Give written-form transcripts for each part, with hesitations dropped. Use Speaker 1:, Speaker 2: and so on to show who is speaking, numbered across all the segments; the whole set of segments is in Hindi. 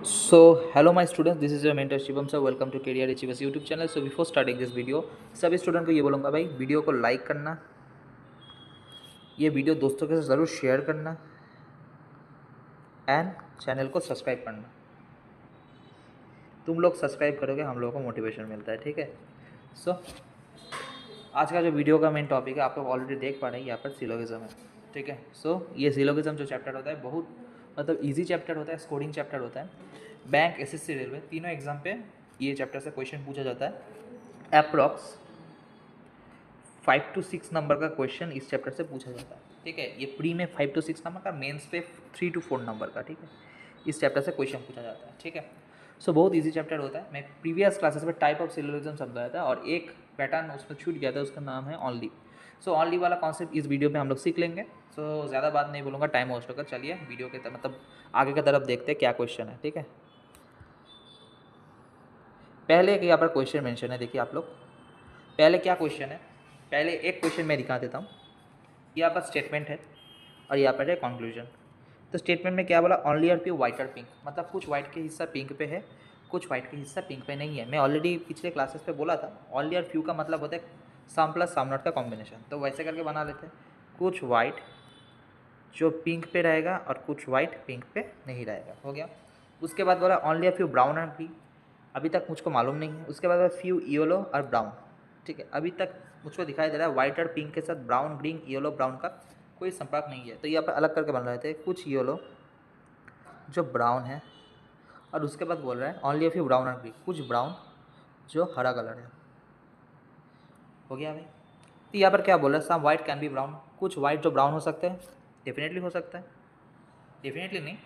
Speaker 1: So, hello my students, this is your mentor Shivam sir. Welcome to Career Achievers YouTube channel. So before starting this video, सभी स्टूडेंट को ये बोलूँगा भाई, वीडियो को लाइक करना, ये वीडियो दोस्तों के साथ ज़रूर शेयर करना एंड चैनल को सब्सक्राइब करना। तुम लोग सब्सक्राइब करोगे, हम लोगों को मोटिवेशन मिलता है, ठीक है। सो आज का जो वीडियो का मेन टॉपिक है, आप लोग ऑलरेडी देख पा रहे हैं, यहाँ पर सिलोगिज्म है, ठीक है। सो ये सिलोगिज्म जो चैप्टर होता है बहुत मतलब ईजी चैप्टर होता है, स्कोरिंग चैप्टर होता है। बैंक, एसएससी, रेलवे तीनों एग्जाम पे ये चैप्टर से क्वेश्चन पूछा जाता है। अप्रॉक्स 5 to 6 नंबर का क्वेश्चन इस चैप्टर से पूछा जाता है, ठीक है। ये प्री में 5 to 6 नंबर का, मेंस पे 3 to 4 नंबर का, ठीक है। इस चैप्टर से क्वेश्चन पूछा जाता है, ठीक है। सो बहुत इजी चैप्टर होता है। मैं प्रीवियस क्लासेस में टाइप ऑफ सिलोगिज्म समझाया था और एक पैटर्न उसमें छूट गया था, उसका नाम है ओनली। सो ओनली वाला कॉन्सेप्ट इस वीडियो में हम लोग सीख लेंगे। सो ज़्यादा बात नहीं बोलूँगा, टाइम वेस्ट होगा। चलिए वीडियो के मतलब आगे की तरफ देखते हैं क्या क्वेश्चन है, ठीक है। पहले यहाँ पर क्वेश्चन मेंशन है, देखिए आप लोग। पहले क्या क्वेश्चन है, पहले एक क्वेश्चन मैं दिखा देता हूँ। यहाँ पर स्टेटमेंट है और यहाँ पर है कंक्लूजन। तो स्टेटमेंट में क्या बोला, ओनली आर प्यू वाइट और पिंक, मतलब कुछ वाइट के हिस्सा पिंक पे है, कुछ वाइट के हिस्सा पिंक पे नहीं है। मैं ऑलरेडी पिछले क्लासेस पे बोला था, ओनली आर फ्यू का मतलब होता है सम प्लस सम नॉट का कॉम्बिनेशन। तो वैसे करके बना लेते हैं, कुछ वाइट जो पिंक पे रहेगा और कुछ वाइट पिंक पे नहीं रहेगा, हो गया। उसके बाद बोला only are few brown and green, अभी तक मुझको मालूम नहीं है। उसके बाद फ्यू येलो और ब्राउन, ठीक है। अभी तक मुझको दिखाई दे रहा है वाइट और पिंक के साथ ब्राउन, ग्रीन, येलो, ब्राउन का कोई संपर्क नहीं है। तो यहाँ पर अलग करके बन रहे थे, कुछ येलो जो ब्राउन है और उसके बाद बोल रहा है only few brown and green, कुछ ब्राउन जो हरा कलर है, हो गया भाई। तो यहाँ पर क्या बोल रहा है, some white can be brown, कुछ वाइट जो ब्राउन हो सकते हैं। डेफिनेटली हो सकता है, डेफिनेटली नहीं,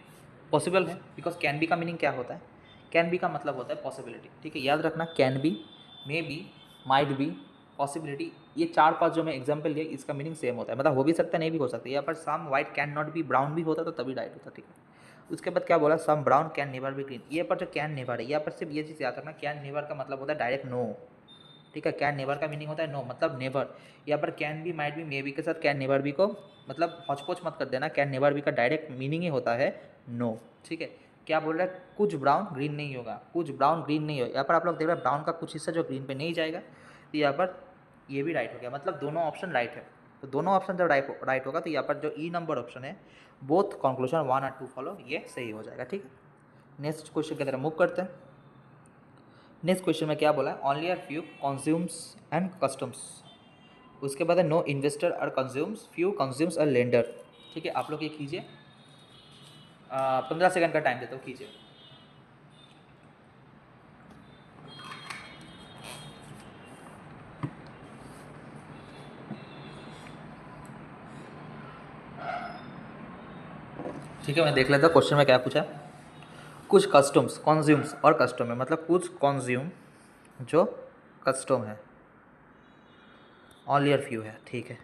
Speaker 1: पॉसिबल है। बिकॉज कैन बी का मीनिंग क्या होता है, कैन बी का मतलब होता है पॉसिबिलिटी, ठीक है। याद रखना, can be, may be, might be, possibility, ये 4-5 जो मैं एग्जाम्पल लिया इसका मीनिंग सेम होता है। मतलब हो भी सकता है, नहीं भी हो सकता है। यहाँ पर some white can not be brown भी होता तो तभी राइट होता, ठीक है। उसके बाद क्या बोला, some brown can never be green. ये पर जो कैन नेवर है, यहाँ पर सिर्फ ये चीज़ याद रखना, कैन नेवर का मतलब होता है डायरेक्ट नो, ठीक है। कैन नेवर का मीनिंग होता है नो, मतलब नेवर। यहाँ पर can be, might be, may be के साथ कैन नेवर बी को मतलब हौच-पौच मत कर देना। कैन नेवर बी का डायरेक्ट मीनिंग ही होता है नो, ठीक है। क्या बोल रहा है, कुछ ब्राउन ग्रीन नहीं होगा, कुछ ब्राउन ग्रीन नहीं होगा। यहाँ पर आप लोग देख रहे हैं ब्राउन का कुछ हिस्सा जो ग्रीन पे नहीं जाएगा, तो यहाँ पर ये भी राइट हो गया, मतलब दोनों ऑप्शन राइट है। तो दोनों ऑप्शन जब राइट होगा तो यहाँ पर जो ई नंबर ऑप्शन है, बोथ कंक्लूजन 1 और 2 फॉलो, ये सही हो जाएगा, ठीक है। नेक्स्ट क्वेश्चन की तरफ मूव करते हैं। नेक्स्ट क्वेश्चन में क्या बोला है, only are few consumes and customs. उसके बाद है नो इन्वेस्टर और कंज्यूम्स, फ्यू कंज्यूम्स और लेंडर, ठीक है। आप लोग ये कीजिए, 15 सेकंड का टाइम देता हूँ, कीजिए। ठीक है, मैं देख लेता हूँ क्वेश्चन में क्या पूछा। कुछ कस्टम्स, कंज्यूम्स और कस्टम है, मतलब कुछ कंज्यूम जो कस्टम है, ओनली और फ्यू है, ठीक है।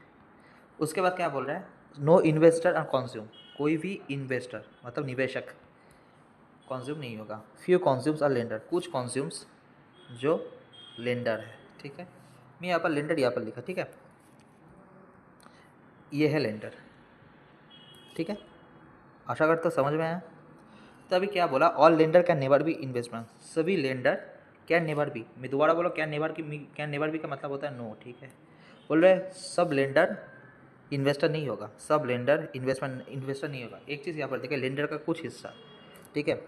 Speaker 1: उसके बाद क्या बोल रहा है, नो इन्वेस्टर और कंज्यूम, कोई भी इन्वेस्टर मतलब निवेशक कंज्यूम नहीं होगा। फ्यू कंज्यूम्स और लेंडर, कुछ कंज्यूम्स जो लेंडर है, ठीक है। मैं यहाँ पर लेंडर यहाँ पर लिखा, ठीक है। ये है लेंडर, ठीक है। आशा करता समझ में आया। तो अभी क्या बोला, all lender can never B investment, सभी लेंडर कैन नेवर बी। मैं दोबारा बोलो, कैन नेवर बी का मतलब होता है नो, ठीक है। बोल रहे सब लेंडर इन्वेस्टर नहीं होगा, सब लेंडर इन्वेस्टर नहीं होगा। एक चीज़ यहाँ पर देखिए, लेंडर का कुछ हिस्सा, ठीक है।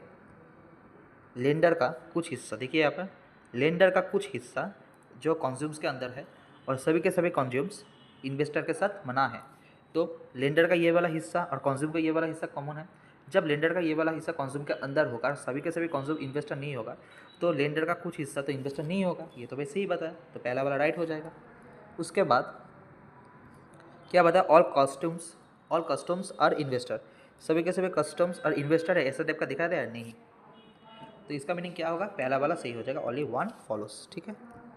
Speaker 1: लेंडर का कुछ हिस्सा, देखिए यहाँ पर लेंडर का कुछ हिस्सा जो कंज्यूम्स के अंदर है और सभी के सभी कंज्यूम्स इन्वेस्टर के साथ मना है। तो लेंडर का ये वाला हिस्सा और कंज्यूम का ये वाला हिस्सा कॉमन है। जब लेंडर का ये वाला हिस्सा कंज्यूम के अंदर होगा, सभी के सभी कंज्यूम इन्वेस्टर नहीं होगा, तो लेंडर का कुछ हिस्सा तो इन्वेस्टर नहीं होगा। ये तो वैसे ही बताया, तो पहला वाला राइट हो जाएगा। उसके बाद क्या बताया, ऑल कस्टम्स और इन्वेस्टर, सभी के सभी कस्टम्स और इन्वेस्टर है, ऐसा टाइप का दिखा दे या नहीं। तो इसका मीनिंग क्या होगा, पहला वाला सही हो जाएगा, ओनली वन फॉलोस, ठीक है।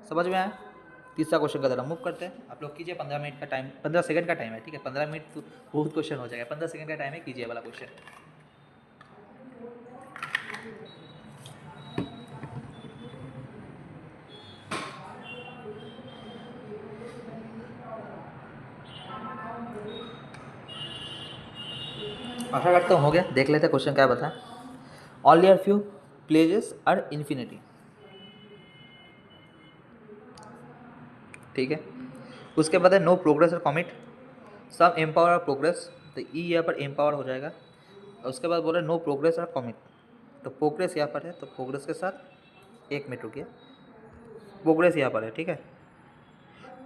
Speaker 1: समझ में आया। तीसरा क्वेश्चन का तरफ मूव करते हैं। आप लोग कीजिए, 15 मिनट का टाइम, 15 सेकंड का टाइम है, ठीक है। 15 मिनट तो बहुत क्वेश्चन हो जाएगा, 15 सेकंड का टाइम है, कीजिए वाला क्वेश्चन। आशा करता हूँ हो गया। देख लेते हैं क्वेश्चन क्या बताएं। Only are few pledges are infinity, ठीक है। उसके बाद है नो प्रोग्रेस और कमिट, सम एम्पावर और प्रोग्रेस, तो ई यहाँ पर एम्पावर हो जाएगा। और उसके बाद बोल रहे नो प्रोग्रेस और कमिट, तो प्रोग्रेस यहाँ पर है, तो प्रोग्रेस के साथ 1 मिनट रुकिए, प्रोग्रेस यहाँ पर है, ठीक है।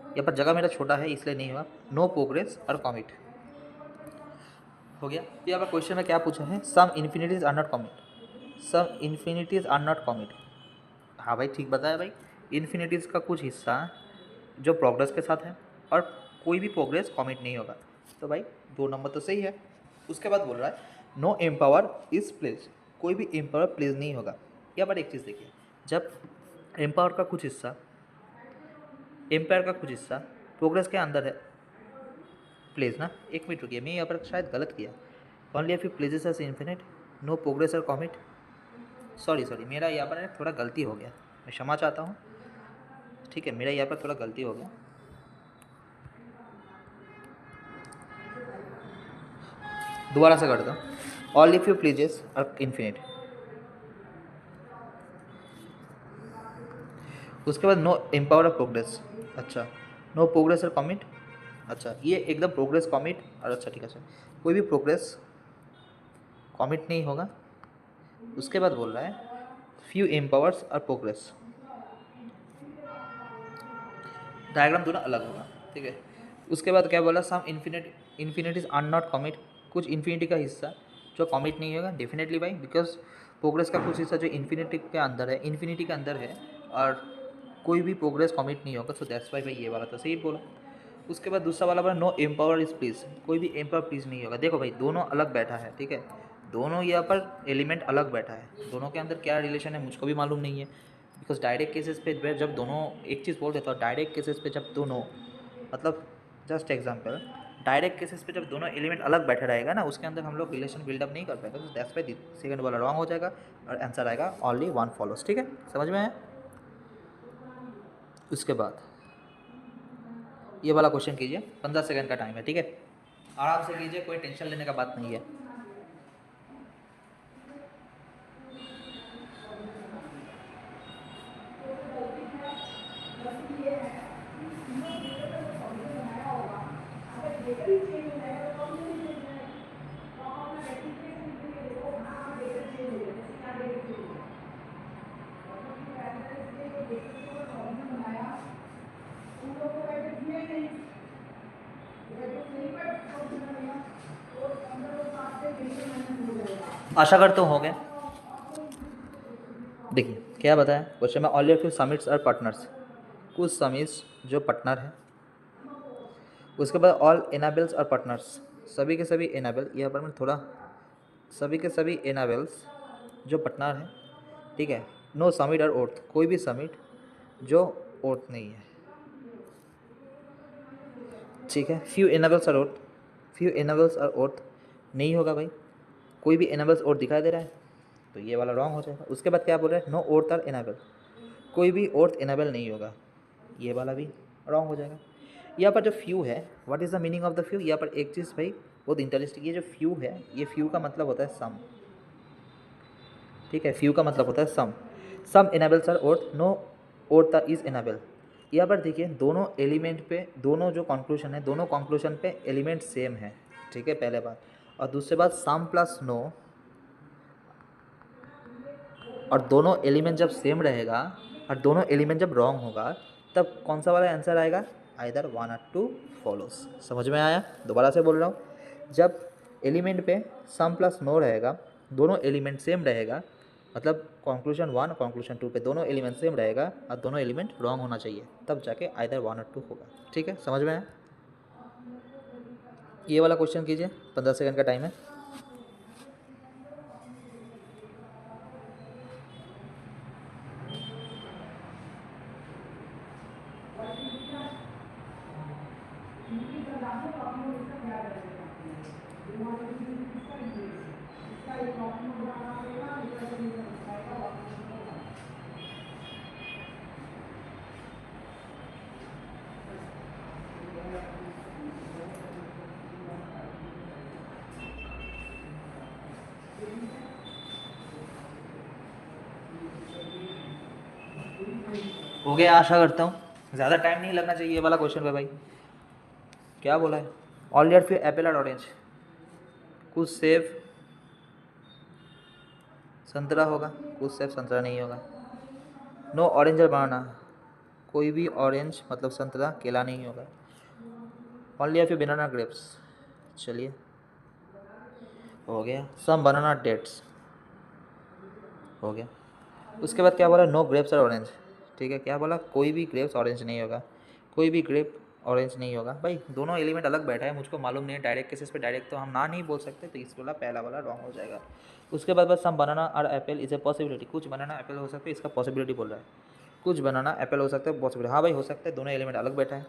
Speaker 1: यहाँ पर जगह मेरा छोटा है इसलिए नहीं हुआ, नो प्रोग्रेस और कमिट हो गया। यहाँ पर क्वेश्चन में क्या पूछा है, some infinities are not commit, some infinities are not commit. हाँ भाई ठीक बताया भाई, इन्फिनिटीज़ का कुछ हिस्सा जो प्रोग्रेस के साथ है और कोई भी प्रोग्रेस कमिट नहीं होगा, तो भाई 2 नंबर तो सही है। उसके बाद बोल रहा है नो एम्पावर इज प्लेज, कोई भी एम्पावर प्लेज नहीं होगा। यहाँ पर एक चीज़ देखिए, जब एम्पावर का कुछ हिस्सा प्रोग्रेस के अंदर है, प्लेज ना, 1 मिनट रुकिए, मैं यहाँ पर शायद गलत किया, only if you pledges as infinite no progress और कमिट, सॉरी मेरा यहाँ पर थोड़ा गलती हो गया, मैं क्षमा चाहता हूँ, ठीक है, मेरा यहाँ पर थोड़ा गलती हो गया। दोबारा से करता हूँ, ऑल इफ यू प्लीजेस और इन्फिनिट, उसके बाद नो एम्पावर ऑफ प्रोग्रेस, अच्छा नो प्रोग्रेस और कमिट, अच्छा ये एकदम प्रोग्रेस कमिट और अच्छा ठीक है सर, कोई भी प्रोग्रेस कमिट नहीं होगा। उसके बाद बोल रहा है फ्यू एम्पावर्स और प्रोग्रेस, डायग्राम दोनों अलग होगा, ठीक है। उसके बाद क्या बोला, सम इन्फिनिटीज आर नॉट कमिट, कुछ इन्फिनिटी का हिस्सा जो कमिट नहीं होगा, डेफिनेटली भाई, बिकॉज प्रोग्रेस का कुछ हिस्सा जो इन्फिनिटी के अंदर है और कोई भी प्रोग्रेस कमिट नहीं होगा, सो दैट्स वाई भाई ये वाला तो सही बोला। उसके बाद दूसरा वाला बोला नो एम्पावर इज प्लीज, कोई भी एम्पावर प्लीज नहीं होगा। देखो भाई दोनों अलग बैठा है, ठीक है, दोनों यहाँ पर एलिमेंट अलग बैठा है, दोनों के अंदर क्या रिलेशन है मुझको भी मालूम नहीं है, बिकॉज डायरेक्ट केसेस पे जब दोनों, एक चीज़ बोल देता हूँ, डायरेक्ट केसेस पे जब दोनों, मतलब जस्ट एग्जांपल, डायरेक्ट केसेस पे जब दोनों एलिमेंट अलग बैठे रहेगा ना, उसके अंदर हम लोग रिलेशन बिल्डअप नहीं कर पाएंगे, तो दैट्स वाई सेकंड वाला रॉन्ग हो जाएगा और आंसर आएगा ओनली 1 फॉलोस, ठीक है, समझ में आया। उसके बाद ये वाला क्वेश्चन कीजिए, 15 सेकंड का टाइम है, ठीक है, आराम से कीजिए, कोई टेंशन लेने का बात नहीं है। आशा करते हो गए। देखिए क्या बताया क्वेश्चन में, ऑल ऑफ समिट्स और पार्टनर्स, कुछ समिट्स जो पार्टनर है। उसके बाद ऑल एनाबल्स और पार्टनर्स, सभी के सभी एनाबल, यहाँ पर मैं थोड़ा, सभी के सभी एनाबल्स जो पार्टनर है, ठीक है। नो समिट और ओर्थ, कोई भी समिट जो ओर्थ नहीं है, ठीक है। फ्यू एनाबल्स और ओर्थ, फ्यू एनाबल्स और ओर्थ नहीं होगा भाई, कोई भी एनाबल्स ओर्थ दिखाई दे रहा है, तो ये वाला रॉन्ग हो जाएगा। उसके बाद क्या बोल रहे हैं, नो ओर्थ और एनाबल, कोई भी ओर्थ एनाबल नहीं होगा, ये वाला भी रॉन्ग हो जाएगा। यहाँ पर जो फ्यू है, what is the meaning of the few, यहाँ पर एक चीज़ भाई बहुत इंटरेस्टिंग, ये जो फ्यू है, ये फ्यू का मतलब होता है सम, ठीक है, फ्यू का मतलब होता है some enables are orth, no orth is enable. यहाँ पर देखिए दोनों एलिमेंट पे, दोनों जो कंक्लूजन है, दोनों कंक्लूजन पे एलिमेंट सेम है, ठीक है, पहले बात। और दूसरी बात सम प्लस नो, और दोनों एलिमेंट जब सेम रहेगा और दोनों एलिमेंट जब रॉन्ग होगा, तब कौन सा वाला आंसर आएगा, आइदर 1 और 2 फॉलोस। समझ में आया, दोबारा से बोल रहा हूँ, जब एलिमेंट पे सम प्लस नो रहेगा, दोनों एलिमेंट सेम रहेगा, मतलब कंक्लूजन 1 कंक्लूजन 2 पे दोनों एलिमेंट सेम रहेगा और दोनों एलिमेंट रॉन्ग होना चाहिए, तब जाके आइदर 1 और 2 होगा, ठीक है, समझ में आया। ये वाला क्वेश्चन कीजिए, 15 सेकंड का टाइम है। हो गया आशा करता हूँ, ज़्यादा टाइम नहीं लगना चाहिए ये वाला क्वेश्चन पे भाई। क्या बोला है, ऑल ईयर फिर एप्पल और ऑरेंज, कुछ सेब संतरा होगा, कुछ सेब संतरा नहीं होगा। नो ऑरेंज और बनाना, कोई भी ऑरेंज मतलब संतरा केला नहीं होगा। ऑल ईयर फिर बनाना ग्रेप्स, चलिए हो गया। सम बनाना डेट्स, हो गया। उसके बाद क्या बोला, नो ग्रेप्स और ऑरेंज, ठीक है। क्या बोला, कोई भी ग्रेप्स ऑरेंज नहीं होगा, कोई भी ग्रेप ऑरेंज नहीं होगा। भाई दोनों एलिमेंट अलग बैठा है, मुझको मालूम नहीं है, डायरेक्ट केसेस पे डायरेक्ट तो हम ना नहीं बोल सकते, तो इस वाला पहला वाला रॉन्ग हो जाएगा। उसके बाद बस सम बनाना और एप्पल इज ए पॉसिबिलिटी, कुछ बनाना एप्पल हो सकता है, इसका पॉसिबिलिटी बोल रहा है, कुछ बनाना एप्पल हो सकता है, पॉसिबिलिटी, हाँ भाई हो सकता है, दोनों एलिमेंट अलग बैठा है,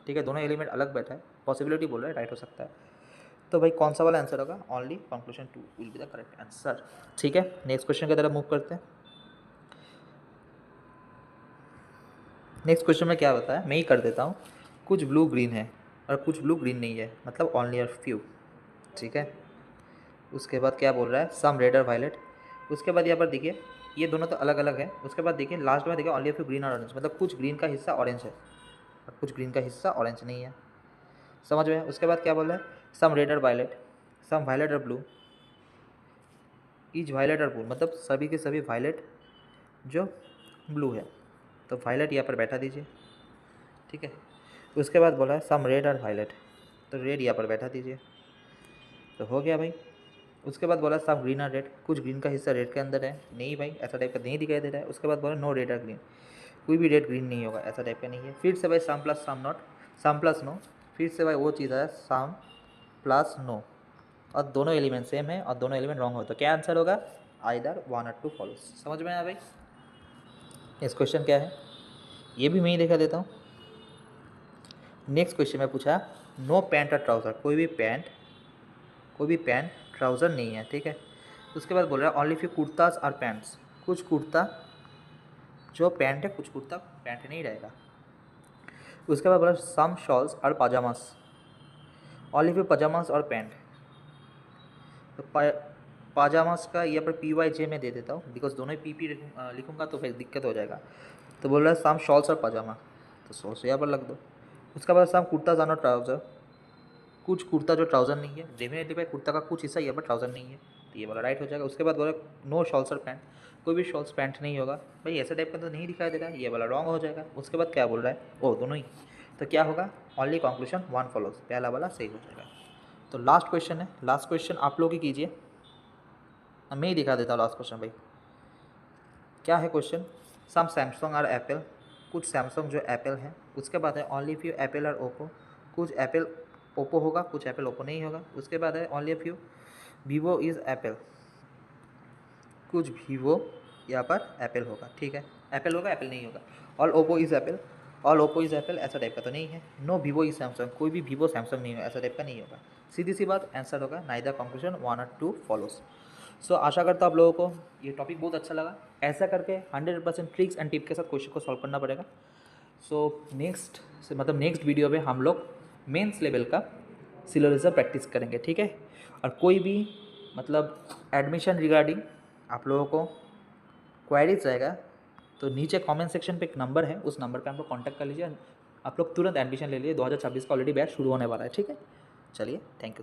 Speaker 1: ठीक है, दोनों एलिमेंट अलग बैठा है, पॉसिबिलिटी बोल रहा है, राइट हो सकता है। तो भाई कौन सा वाला आंसर होगा, only conclusion 2 will be the correct answer, ठीक है। नेक्स्ट क्वेश्चन की तरफ मूव करते हैं। नेक्स्ट क्वेश्चन में क्या बताया, मैं ही कर देता हूँ, कुछ ब्लू ग्रीन है और कुछ ब्लू ग्रीन नहीं है, मतलब ओनली अ फ्यू, ठीक है। उसके बाद क्या बोल रहा है, सम रेड और वायलेट। उसके बाद यहाँ पर देखिए ये दोनों तो अलग अलग है। उसके बाद देखिए लास्ट में देखिए ओनली अ फ्यू ग्रीन और ऑरेंज, मतलब कुछ ग्रीन का हिस्सा ऑरेंज है और कुछ ग्रीन का हिस्सा ऑरेंज नहीं है, समझ में। उसके बाद क्या बोल रहा है, सम रेड और वायलेट, सम वायलेट और ब्लू, ईच वायलेट और ब्लू, मतलब सभी के सभी वायलेट जो ब्लू है, तो वायलेट यहाँ पर बैठा दीजिए, ठीक है। उसके बाद बोला है सम रेड और वायलेट, तो रेड यहाँ पर बैठा दीजिए, तो हो गया भाई। उसके बाद बोला सम ग्रीन और रेड, कुछ ग्रीन का हिस्सा रेड के अंदर है, नहीं भाई ऐसा टाइप का नहीं दिखाई दे रहा है। उसके बाद बोला नो रेड और ग्रीन, कोई भी रेड ग्रीन नहीं होगा, ऐसा टाइप का नहीं है। फिर से भाई some plus some not, some plus no, फिर से भाई वो चीज़ है सम प्लस नो, और दोनों एलिमेंट सेम है और दोनों एलिमेंट रॉन्ग हो, तो क्या आंसर होगा, आइदर 1 और 2 फॉलोस। समझ में आया भाई। इस क्वेश्चन क्या है, ये भी मैं ही दिखा देता हूँ। नेक्स्ट क्वेश्चन में पूछा नो पैंट और ट्राउज़र, कोई भी पैंट ट्राउज़र नहीं है, ठीक है। उसके बाद बोल रहा है ओनली फ्यू कुर्ताज और पैंट्स, कुछ कुर्ता जो पैंट है, कुछ कुर्ता पैंट नहीं रहेगा। उसके बाद बोला सम शॉल्स और पाजामास, ओनली फ्यू पजामास और पैंट, तो पाजामास का यहाँ पर PYJ में दे देता हूँ, बिकॉज दोनों ही PP लिखूँगा तो फिर दिक्कत हो जाएगा। तो बोल रहा है सम शॉल्स और पाजामा, तो शॉल्स यहाँ पर लग दो। उसके बाद सम कुर्ता जानो ट्राउज़र, कुछ कुर्ता जो ट्राउज़र नहीं है, डेफिनेटली भाई कुर्ता का कुछ हिस्सा यहाँ पर ट्राउज़र नहीं है, तो ये वाला राइट हो जाएगा। उसके बाद बोला नो शॉल्स और पैंट, कोई भी शॉल्स पैंट नहीं होगा, भाई ऐसा टाइप का तो नहीं दिखाई दे रहा है, ये वाला रॉन्ग हो जाएगा। उसके बाद क्या बोल रहा है, ओ दोनों ही, तो क्या होगा, ओनली कंक्लूजन 1 फॉलोज, पहला वाला सही हो जाएगा। तो लास्ट क्वेश्चन है, लास्ट क्वेश्चन आप लोग ही कीजिए, मैं ही दिखा देता हूँ लास्ट क्वेश्चन भाई। क्या है क्वेश्चन, सम सैमसंग और एप्पल, कुछ सैमसंग जो एप्पल है। उसके बाद है ओनली फ्यू एप्पल और ओप्पो, कुछ एप्पल ओप्पो होगा, कुछ एप्पल ओप्पो नहीं होगा। उसके बाद है only few Vivo is Apple, कुछ वीवो यहाँ पर एप्पल होगा, ठीक है, एप्पल होगा एप्पल नहीं होगा। All Oppo is Apple, all Oppo is Apple ऐसा टाइप का तो नहीं है। नो वीवो इज़ सैमसंग, कोई भी वीवो सैमसंग नहीं होगा, ऐसा टाइप का नहीं होगा। सीधी सी बात, आंसर होगा नाइदर कंक्लूजन 1 और 2 फॉलोज। सो आशा करता हूँ आप लोगों को ये टॉपिक बहुत अच्छा लगा। ऐसा करके 100% ट्रिक्स एंड टिप के साथ क्वेश्चन को सॉल्व करना पड़ेगा। सो नेक्स्ट वीडियो में हम लोग मेंस लेवल का सिलोजिज्म प्रैक्टिस करेंगे, ठीक है। और कोई भी एडमिशन रिगार्डिंग आप लोगों को क्वेरीज रहेगा तो नीचे कमेंट सेक्शन पे एक नंबर है, उस नंबर पे हम लोग कॉन्टैक्ट कर लीजिए, आप लोग तुरंत एडमिशन ले लीजिए। 2026 का ऑलरेडी बैच शुरू होने वाला है, ठीक है। चलिए, थैंक यू।